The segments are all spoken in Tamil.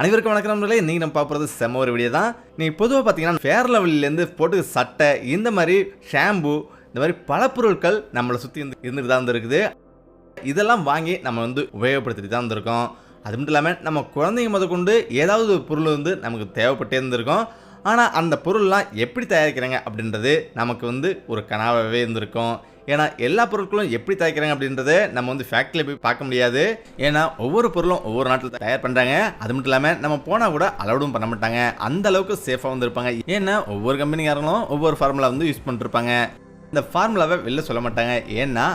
அனைவருக்கும் வணக்கம் நண்பர்களே. இன்னைக்கு நம்ம பார்ப்பது செம்ம ஒரு வீடியோ தான். நீங்கள் பொதுவாக பார்த்தீங்கன்னா ஃபேர் லவ்லிலேருந்து போட்டு சட்டை, இந்த மாதிரி ஷாம்பு, இந்த மாதிரி பல பொருட்கள் நம்மளை சுற்றி இருந்துட்டு தான் இருக்குது. இதெல்லாம் வாங்கி நம்ம உபயோகப்படுத்திட்டு தான் இருந்திருக்கோம். அது மட்டும் இல்லாமல் நம்ம குழந்தைங்க முதற்கொண்டு ஏதாவது ஒரு பொருள் நமக்கு தேவைப்பட்டே இருந்திருக்கும். ஆனால் அந்த பொருள்லாம் எப்படி தயாரிக்கிறாங்க அப்படின்றது நமக்கு ஒரு கனவாகவே இருந்திருக்கும். ஏன்னா எல்லா பொருட்களும் எப்படி தயாரிக்கிறாங்க அப்படின்றத நம்ம ஃபேக்ட்ரியில் போய் பார்க்க முடியாது. ஏன்னா ஒவ்வொரு பொருளும் ஒவ்வொரு நாட்டில் தயார் பண்ணுறாங்க. அது மட்டும் இல்லாமல் நம்ம போனால் கூட அலௌடும் பண்ண மாட்டாங்க. அந்த அளவுக்கு சேஃபாக இருப்பாங்க. ஏன்னா ஒவ்வொரு கம்பெனிக்காரங்களும் ஒவ்வொரு ஃபார்முலா யூஸ் பண்ணிருப்பாங்க. இந்த ஃபார்முலாவை வெளில சொல்ல மாட்டாங்க. ஏன்னா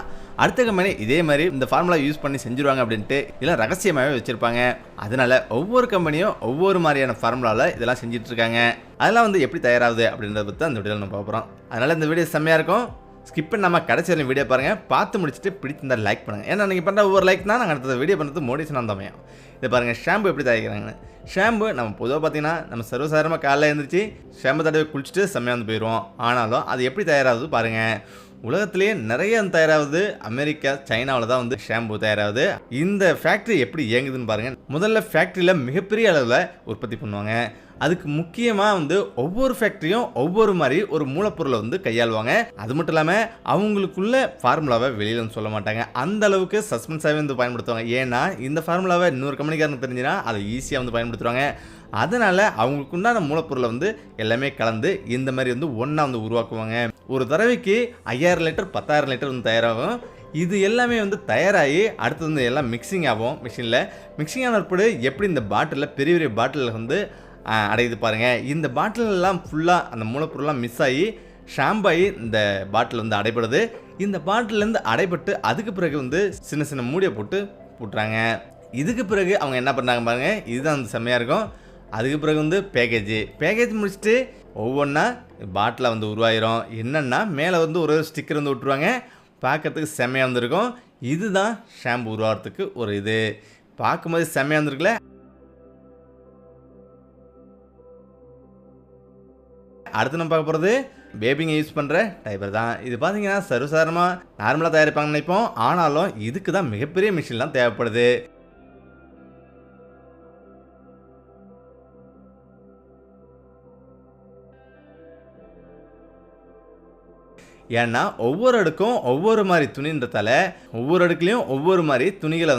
அடுத்த கம்பெனி இதே மாதிரி இந்த ஃபார்முலா யூஸ் பண்ணி செஞ்சுருவாங்க அப்படின்ட்டு இதெல்லாம் ரகசியமாகவே வச்சுருப்பாங்க. அதனால ஒவ்வொரு கம்பெனியும் ஒவ்வொரு மாதிரியான ஃபார்முலாவில் இதெல்லாம் செஞ்சுட்டு இருக்காங்க. அதெல்லாம் எப்படி தயாராகுது அப்படின்றத பற்றி அந்த வீடியோவில் நம்ம பார்க்குறோம். அதனால் இந்த வீடியோ செம்மையாக இருக்கும். ஸ்கிப் பண்ணாமல் கடைசி வரையும் வீடியோ பாருங்கள். பார்த்து முடிச்சுட்டு பிடிச்சிருந்தா லைக் பண்ணுங்கள். ஏன்னா நீங்கள் பண்ணுற ஒவ்வொரு லைக் தான் நாங்கள் அடுத்த வீடியோ பண்ணுறது மோட்டிவேஷன் வந்தமையும். இதை பாருங்கள், ஷாம்பு எப்படி தயாரிக்கிறாங்கன்னு. ஷாம்பு நம்ம பொதுவாக பார்த்தீங்கன்னா நம்ம சர்வசாதாரணமாக காலையில் எழுந்திரிச்சு ஷாம்பு தடவை குளிச்சுட்டு செம்மையாக போயிடுவோம். ஆனாலும் அது எப்படி தயாராகுது பாருங்கள். உலகத்திலேயே நிறைய தயாராகுது அமெரிக்கா, சைனாவில் தான் ஷாம்பு தயாராகுது. இந்த ஃபேக்ட்ரி எப்படி இயங்குதுன்னு பாருங்கள். முதல்ல ஃபேக்ட்ரியில் மிகப்பெரிய அளவில் உற்பத்தி பண்ணுவாங்க. அதுக்கு முக்கியமாக ஒவ்வொரு ஃபேக்ட்ரியும் ஒவ்வொரு மாதிரி ஒரு மூலப்பொருளை கையாளுவாங்க. அது மட்டும் இல்லாமல் அவங்களுக்குள்ள ஃபார்முலாவை வெளியில் சொல்ல மாட்டாங்க. அந்த அளவுக்கு சஸ்பென்ஸாகவே பயன்படுத்துவாங்க. ஏன்னா இந்த ஃபார்முலாவை இன்னொரு கம்பெனிக்காரன் தெரிஞ்சுன்னா அதை ஈஸியாக பயன்படுத்துவாங்க. அதனால் அவங்களுக்கு உண்டான மூலப்பொருளை எல்லாமே கலந்து இந்த மாதிரி ஒன்றா உருவாக்குவாங்க. ஒரு தடவைக்கு 5000 லிட்டர் 10,000 லிட்டர் தயாராகும். இது எல்லாமே தயாராகி அடுத்தது எல்லாம் மிக்சிங் ஆகும். மிஷினில் மிக்சிங் ஆன பிறகு எப்படி இந்த பாட்டிலில் பெரிய பெரிய பாட்டிலில் அடையுது பாருங்கள். இந்த பாட்டில் எல்லாம் ஃபுல்லாக அந்த மூலப்பொருள்லாம் மிஸ் ஆகி ஷாம்பாகி இந்த பாட்டில் அடைபடுது. இந்த பாட்டிலேருந்து அடைபட்டு அதுக்கு பிறகு சின்ன சின்ன மூடியை போட்டு போட்டுறாங்க. இதுக்கு பிறகு அவங்க என்ன பண்ணுறாங்க பாருங்கள். இதுதான் செம்மையாக இருக்கும். அதுக்கு பிறகு பேக்கேஜ் முடிச்சுட்டு ஒவ்வொன்றா பாட்டில் உருவாயிரும். என்னென்னா மேலே ஒரு ஸ்டிக்கர் விட்டுருவாங்க. பார்க்கறதுக்கு செம்மையாக இருந்திருக்கும். இதுதான் ஷாம்பு உருவாகிறதுக்கு ஒரு இது. பார்க்கும்போது செம்மையாக இருந்திருக்குல்ல. அடுத்து நம்ம பார்க்க போகிறது பேபிங்க யூஸ் பண்ணுற டைப்பர் தான். இது பார்த்தீங்கன்னா சர்வசாதாரணமாக நார்மலாக தயாரிப்பாங்கன்னு நினைப்போம். ஆனாலும் இதுக்கு தான் மிகப்பெரிய மிஷின்லாம் தேவைப்படுது. ஏன்னா ஒவ்வொரு அடுக்கும் ஒவ்வொரு மாதிரி துணின்றதால ஒவ்வொரு அடுக்குலையும் ஒவ்வொரு மாதிரி துணிகளை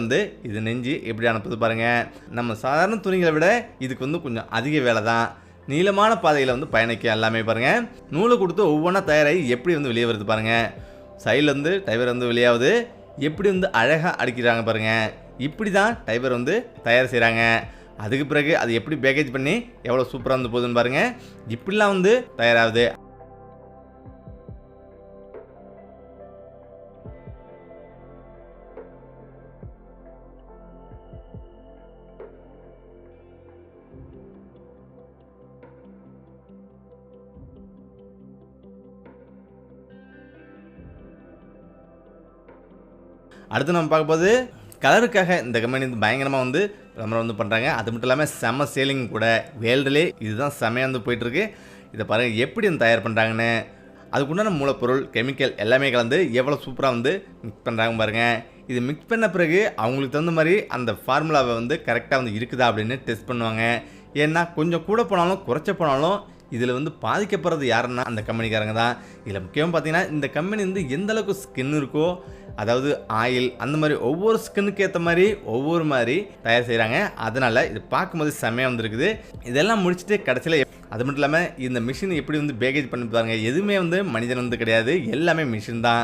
இது நெஞ்சு எப்படி அனுப்புது பாருங்கள். நம்ம சாதாரண துணிகளை விட இதுக்கு கொஞ்சம் அதிக வேலை தான். நீளமான பாதையில் பயணிக்க எல்லாமே பாருங்கள். நூலை கொடுத்து ஒவ்வொன்றா தயாராகி எப்படி வெளியே வருது பாருங்கள். சைடில் டைவர் வெளியாகுது. எப்படி அழகாக அடிக்கிறாங்க பாருங்கள். இப்படி தான் டைவர் தயார் செய்கிறாங்க. அதுக்கு பிறகு அது எப்படி பேக்கேஜ் பண்ணி எவ்வளோ சூப்பராக போகுதுன்னு பாருங்கள். இப்படிலாம் தயாராகுது. அடுத்து நம்ம பார்க்க போது கலருக்காக இந்த கம்பெனி பயங்கரமாக விளம்பரம் பண்ணுறாங்க. அது மட்டும் இல்லாமல் செம்ம சேலிங் கூட. வேர்ல்டுலே இதுதான் செம்மையாக போயிட்டுருக்கு. இதை பாருங்கள் எப்படி தயார் பண்ணுறாங்கன்னு. அதுக்குண்டான மூலப்பொருள், கெமிக்கல் எல்லாமே கலந்து எவ்வளோ சூப்பராக மிக்ஸ் பண்ணுறாங்க பாருங்கள். இது மிக்ஸ் பண்ண பிறகு அவங்களுக்கு தகுந்த மாதிரி அந்த ஃபார்முலாவை கரெக்டாக இருக்குதா அப்படின்னு டெஸ்ட் பண்ணுவாங்க. ஏன்னா கொஞ்சம் கூட போனாலும் குறைச்ச போனாலும் இதில் பாதிக்கப்படுறது யாருன்னா அந்த கம்பெனிக்காரங்க தான். இதில் முக்கியமாக பார்த்தீங்கன்னா இந்த கம்பெனி எந்த அளவுக்கு ஸ்கின் இருக்கோ, அதாவது ஆயில், அந்த மாதிரி ஒவ்வொரு ஸ்கின்னுக்கு ஏற்ற மாதிரி ஒவ்வொரு மாதிரி தயார் செய்கிறாங்க. அதனால் இது பார்க்கும்போது செம்மையாக இருக்குது. இதெல்லாம் முடிச்சுட்டு கடைசியில் அது மட்டும் இல்லாமல் இந்த மிஷின் எப்படி பேக்கேஜ் பண்ணி பாருங்க. எதுவுமே மனிதன் கிடையாது, எல்லாமே மிஷின் தான்.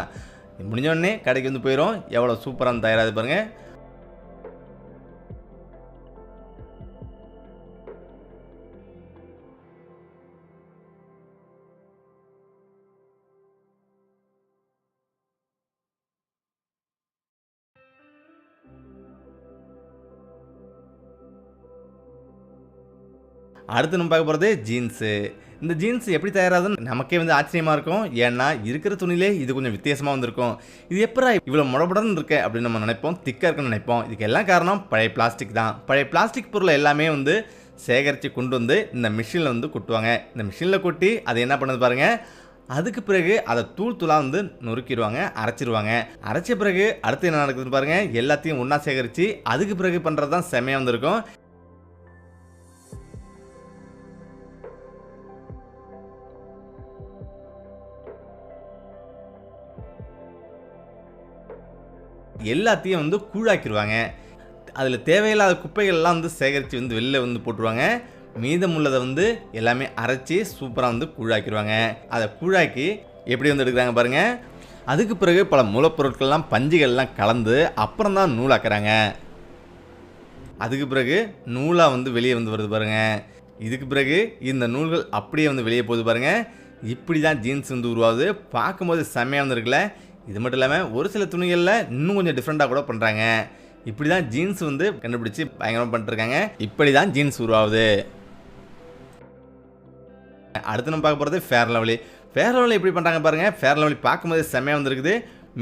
முடிஞ்சோடனே கடைக்கு போயிடும். எவ்வளோ சூப்பராக தயாராகுது பாருங்கள். அடுத்து நம்ம பார்க்க போகிறது ஜீன்ஸு. இந்த ஜீன்ஸ் எப்படி தயாராகுதுன்னு நமக்கே ஆச்சரியமாக இருக்கும். ஏன்னா இருக்கிற துணியிலே இது கொஞ்சம் வித்தியாசமாக வந்திருக்கும். இது எப்பரா இவ்வளோ முடபுடன்னு இருக்கு அப்படின்னு நம்ம நினைப்போம். திக்காக இருக்குன்னு நினைப்போம். இதுக்கு எல்லாம் காரணம் பழைய பிளாஸ்டிக் தான். பழைய பிளாஸ்டிக் பொருளை எல்லாமே சேகரித்து கொண்டு இந்த மிஷினில் கொட்டுவாங்க. இந்த மிஷினில் கொட்டி அது என்ன பண்ணுது பாருங்கள். அதுக்கு பிறகு அதை தூள் தூளாக நொறுக்கிடுவாங்க, அரைச்சிடுவாங்க. அரைச்ச பிறகு அடுத்து என்ன நடக்குதுன்னு பாருங்கள். எல்லாத்தையும் ஒன்றா சேகரித்து அதுக்கு பிறகு பண்ணுறது தான் செம்மையாக வந்திருக்கும். எல்லாத்தையும் வந்து கூழாக்கிடுவாங்க. அதில் தேவையில்லாத குப்பைகள்லாம் வந்து சேகரித்து வந்து வெளில வந்து போட்டுருவாங்க. மீதமுள்ளதை வந்து எல்லாமே அரைச்சி சூப்பராக வந்து கூழாக்கிடுவாங்க. அதை கூழாக்கி எப்படி வந்து எடுக்கிறாங்க பாருங்கள். அதுக்கு பிறகு பல மூலப்பொருட்கள்லாம் பஞ்சுகள்லாம் கலந்து அப்புறம் தான் நூலாக்குறாங்க. அதுக்கு பிறகு நூலாக வந்து வெளியே வந்து வருது பாருங்கள். இதுக்கு பிறகு இந்த நூல்கள் அப்படியே வந்து வெளியே போகுது பாருங்கள். இப்படி தான் ஜீன்ஸ் வந்து உருவாகுது. பார்க்கும்போது செம்மையாக வந்துருக்குல்ல. இது மட்டும் இல்லாமல் ஒரு சில துணிகளில் இன்னும் கொஞ்சம் டிஃப்ரெண்ட்டாக கூட பண்ணுறாங்க. இப்படி தான் ஜீன்ஸ் வந்து கண்டுபிடிச்சி பயங்கரமாக பண்ணிட்டுருக்காங்க. இப்படி தான் ஜீன்ஸ் உருவாகுது. அடுத்து நம்ம பார்க்க போகிறது ஃபேர் லவ்லி. ஃபேர் லவ்லி எப்படி பண்ணுறாங்க பாருங்கள். ஃபேர் லவ்லி பார்க்கும்போது செம்மையாக வந்துருக்குது.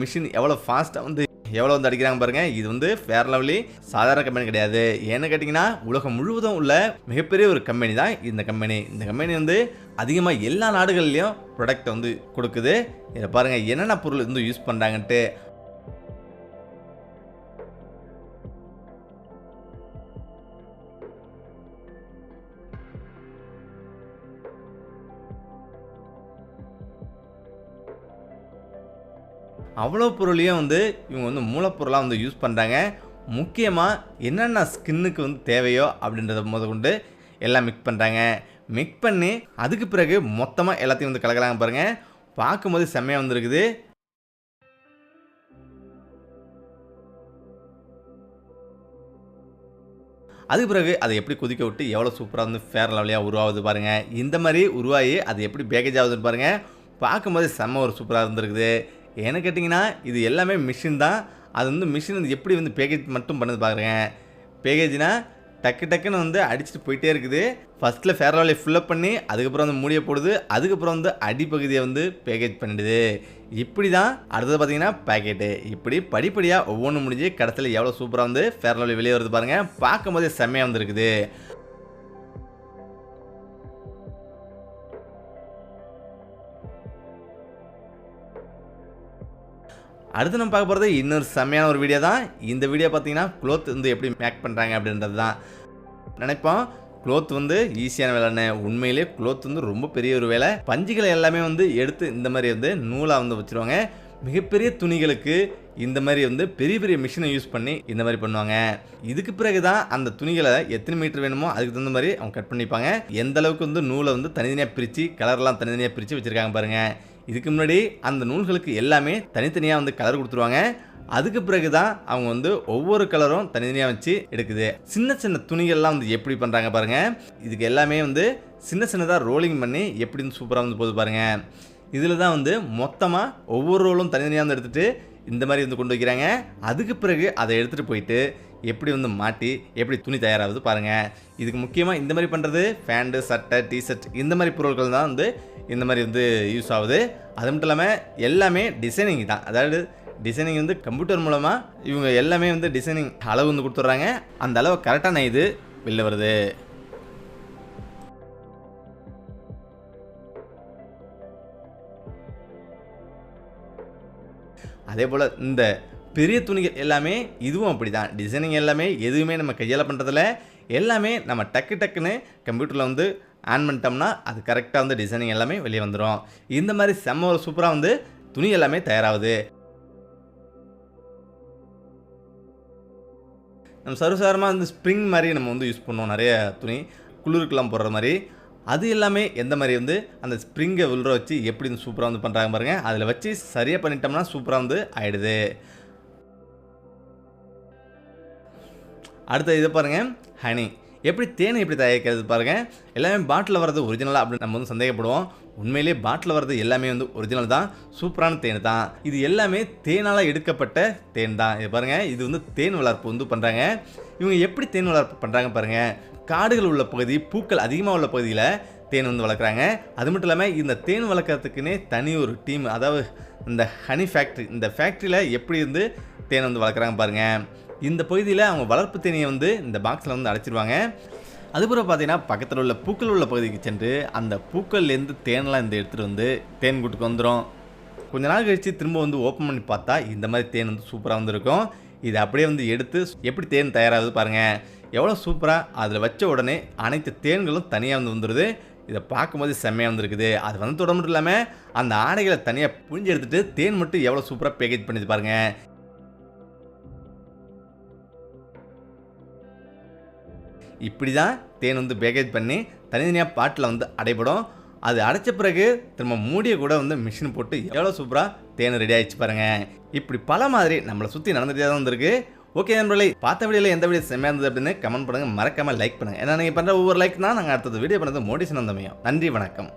மிஷின் எவ்வளோ ஃபாஸ்ட்டாக வந்து எவ்வளோ வந்து அடிக்கிறாங்க பாருங்கள். இது வந்து ஃபேர் லவ்லி சாதாரண கம்பெனி கிடையாது. ஏன்னு கேட்டிங்கன்னா உலகம் முழுவதும் உள்ள மிகப்பெரிய ஒரு கம்பெனி தான் இந்த கம்பெனி. இந்த கம்பெனி வந்து அதிகமாக எல்லா நாடுகள்லேயும் ப்ராடக்ட் வந்து கொடுக்குது. இதை பாருங்கள் என்னென்ன பொருள் வந்து யூஸ் பண்ணுறாங்கன்ட்டு. அவ்வளோ பொருளையும் வந்து இவங்க வந்து மூலப்பொருளாக வந்து யூஸ் பண்ணுறாங்க. முக்கியமாக என்னென்ன ஸ்கின்னுக்கு வந்து தேவையோ அப்படின்றத முதற்கொண்டு எல்லாம் மிக்ஸ் பண்ணுறாங்க. மிக்ஸ் பண்ணி அதுக்கு பிறகு மொத்தமாக எல்லாத்தையும் வந்து கலக்கலாங்க பாருங்கள். பார்க்கும்போது செம்மையாக வந்துருக்குது. அதுக்கு பிறகு அதை எப்படி கொதிக்க விட்டு எவ்வளோ சூப்பராக வந்து ஃபேர் லவ்லியாக உருவாகுது பாருங்கள். இந்த மாதிரி உருவாகி அது எப்படி பேக்கேஜ் ஆகுதுன்னு பாருங்கள். பார்க்கும்போது செம்ம ஒரு சூப்பராக இருந்திருக்குது. ஏன்னு கேட்டிங்கன்னா இது எல்லாமே மிஷின் தான். அது வந்து மிஷின் வந்து எப்படி வந்து பேக்கேஜ் மட்டும் பண்ணுது பாருங்க. பேக்கேஜ்னால் டக்குன்னு வந்து அடிச்சுட்டு போயிட்டே இருக்குது. ஃபஸ்ட்டில் ஃபேர் லவ்லி ஃபில்லப் பண்ணி அதுக்கப்புறம் வந்து மூடியை போடுது. அதுக்கப்புறம் வந்து அடிப்பகுதியை வந்து பேக்கேஜ் பண்ணிடுது. இப்படி தான் அடுத்தது பார்த்தீங்கன்னா பேக்கெட்டு. இப்படி படிப்படியாக ஒவ்வொன்றும் முடிஞ்சு கடைசியில் எவ்வளோ சூப்பராக வந்து ஃபேர் லவ்லி வெளியே வருது பாருங்கள். பார்க்கும்போதே செம்மையாக வந்துருக்குது. அடுத்து நம்ம பார்க்க போகிறது இன்னொரு செம்மையான ஒரு வீடியோ தான். இந்த வீடியோ பார்த்தீங்கன்னா க்ளோத் வந்து எப்படி மேக் பண்ணுறாங்க அப்படின்றது தான். நினைப்போம் க்ளோத் வந்து ஈஸியான வேலைன்னு. உண்மையிலே க்ளோத் வந்து ரொம்ப பெரிய ஒரு வேலை. பஞ்சுகளை எல்லாமே வந்து எடுத்து இந்த மாதிரி வந்து நூலாக வந்து வச்சுருவாங்க. மிகப்பெரிய துணிகளுக்கு இந்த மாதிரி வந்து பெரிய பெரிய மிஷினை யூஸ் பண்ணி இந்த மாதிரி பண்ணுவாங்க. இதுக்கு பிறகு தான் அந்த துணிகளை எத்தனை மீட்டர் வேணுமோ அதுக்கு தகுந்த மாதிரி அவங்க கட் பண்ணிப்பாங்க. எந்த அளவுக்கு வந்து நூலை வந்து தனித்தனியாக பிரித்து கலர்லாம் தனித்தனியாக பிரித்து வச்சுருக்காங்க பாருங்கள். இதுக்கு முன்னாடி அந்த நூல்களுக்கு எல்லாமே தனித்தனியாக வந்து கலர் கொடுத்துருவாங்க. அதுக்கு பிறகு தான் அவங்க வந்து ஒவ்வொரு கலரும் தனித்தனியாக வச்சு எடுக்குது. சின்ன சின்ன துணிகள்லாம் வந்து எப்படி பண்ணுறாங்க பாருங்கள். இதுக்கு எல்லாமே வந்து சின்ன சின்னதாக ரோலிங் பண்ணி எப்படின்னு சூப்பராக வந்து போது பாருங்கள். இதில் தான் வந்து மொத்தமாக ஒவ்வொரு ரோலும் தனித்தனியாக வந்து எடுத்துகிட்டு இந்த மாதிரி வந்து கொண்டு வைக்கிறாங்க. அதுக்கு பிறகு அதை எடுத்துகிட்டு போயிட்டு எப்படி வந்து மாட்டி எப்படி துணி தயாராகுது பாருங்கள். இதுக்கு முக்கியமாக இந்த மாதிரி பண்ணுறது பேண்ட்டு, சட்டை, டிஷர்ட் இந்த மாதிரி பொருட்கள் தான் வந்து இந்த மாதிரி வந்து யூஸ் ஆகுது. அது மட்டும் இல்லாமல் எல்லாமே டிசைனிங் தான். அதாவது டிசைனிங் வந்து கம்ப்யூட்டர் மூலமாக இவங்க எல்லாமே வந்து டிசைனிங் அளவு வந்து கொடுத்துட்றாங்க. அந்த அளவு கரெக்டான இது வெளில வருது. அதே போல் இந்த பெரிய துணிகள் எல்லாமே இதுவும் அப்படி தான். டிசைனிங் எல்லாமே எதுவுமே நம்ம கையால் பண்ணுறதில்ல. எல்லாமே நம்ம டக்குன்னு கம்ப்யூட்டரில் வந்து ஆன் பண்ணிட்டோம்னா அது கரெக்டாக வந்து டிசைனிங் எல்லாமே வெளியே வந்துடும். இந்த மாதிரி செம்ம ஒரு சூப்பராக வந்து துணி எல்லாமே தயாராகுது. நம்ம சர்வசாதாரணமாக வந்து ஸ்ப்ரிங் மாதிரி நம்ம வந்து யூஸ் பண்ணுவோம். நிறைய துணி குளிருக்கெல்லாம் போடுற மாதிரி அது எல்லாமே எந்த மாதிரி வந்து அந்த ஸ்ப்ரிங்கை உள்ள வச்சு எப்படி சூப்பராக வந்து பண்ணுறாங்க பாருங்கள். அதில் வச்சு சரியாக பண்ணிட்டோம்னா சூப்பராக வந்து ஆகிடுது. அடுத்த இதை பாருங்கள், ஹனி. எப்படி தேனை எப்படி தயாரிக்கிறது பாருங்கள். எல்லாமே பாட்டில் வர்றது ஒரிஜினலாக அப்படின்னு நம்ம வந்து சந்தேகப்படுவோம். உண்மையிலே பாட்டில் வர்றது எல்லாமே வந்து ஒரிஜினல் தான். சூப்பரான தேன் தான். இது எல்லாமே தேனால் எடுக்கப்பட்ட தேன் தான். இது பாருங்கள், இது வந்து தேன் வளர்ப்பு வந்து பண்ணுறாங்க. இவங்க எப்படி தேன் வளர்ப்பு பண்ணுறாங்க பாருங்கள். காடுகள் உள்ள பகுதி, பூக்கள் அதிகமாக உள்ள பகுதியில் தேன் வந்து வளர்க்குறாங்க. அது மட்டும் இல்லாமல் இந்த தேன் வளர்க்குறதுக்குன்னே தனி ஒரு டீம், அதாவது இந்த ஹனி ஃபேக்ட்ரி, இந்த ஃபேக்ட்ரியில் எப்படி வந்து தேன் வந்து வளர்க்குறாங்க பாருங்கள். இந்த பகுதியில் அவங்க வளர்ப்பு தேனியை வந்து இந்த பாக்ஸில் வந்து அடைச்சிருவாங்க. அதுபோல் பார்த்தீங்கன்னா பக்கத்தில் உள்ள பூக்கள் உள்ள பகுதிக்கு சென்று அந்த பூக்கள்லேருந்து தேனெலாம் இந்த எடுத்துகிட்டு வந்து தேன் கூட்டுக்கு வந்துடும். கொஞ்ச நாள் கழித்து திரும்ப வந்து ஓப்பன் பண்ணி பார்த்தா இந்த மாதிரி தேன் வந்து சூப்பராக வந்துருக்கும். இதை அப்படியே வந்து எடுத்து எப்படி தேன் தயாராகுது பாருங்கள். எவ்வளோ சூப்பராக அதில் வச்ச உடனே அனைத்து தேன்களும் தனியாக வந்து வந்துடுது. இதை பார்க்கும்போது செம்மையாக வந்துருக்குது. அது வந்து தொட மட்டும் இல்லாமல் அந்த ஆடைகளை தனியாக புழிஞ்சு எடுத்துகிட்டு தேன் மட்டும் எவ்வளோ சூப்பராக பேக்கேஜ் பண்ணிது பாருங்கள். இப்படி தான் தேன் வந்து பேக்கேஜ் பண்ணி தனித்தனியாக பாட்டில் வந்து அடைபடும். அது அடைச்ச பிறகு திரும்ப மூடியை கூட வந்து மிஷின் போட்டு எவ்வளோ சூப்பராக தேன் ரெடி ஆகிடுச்சு பாருங்கள். இப்படி பல மாதிரி நம்மளை சுற்றி நடந்துகிட்டே தான் வந்திருக்கு. ஓகே நண்பர்களே, பார்த்த வீடியோவில் எந்த வீடியோ செம்மையாக இருந்தது அப்படின்னு கமெண்ட் பண்ணுங்கள், மறக்காமல் லைக் பண்ணுங்கள். ஏன்னா நீங்கள் பண்ணுற ஒவ்வொரு லைக் தான் நாங்கள் அடுத்தது வீடியோ பண்ணுறது மோட்டிவேஷன் வந்தமையும். நன்றி, வணக்கம்.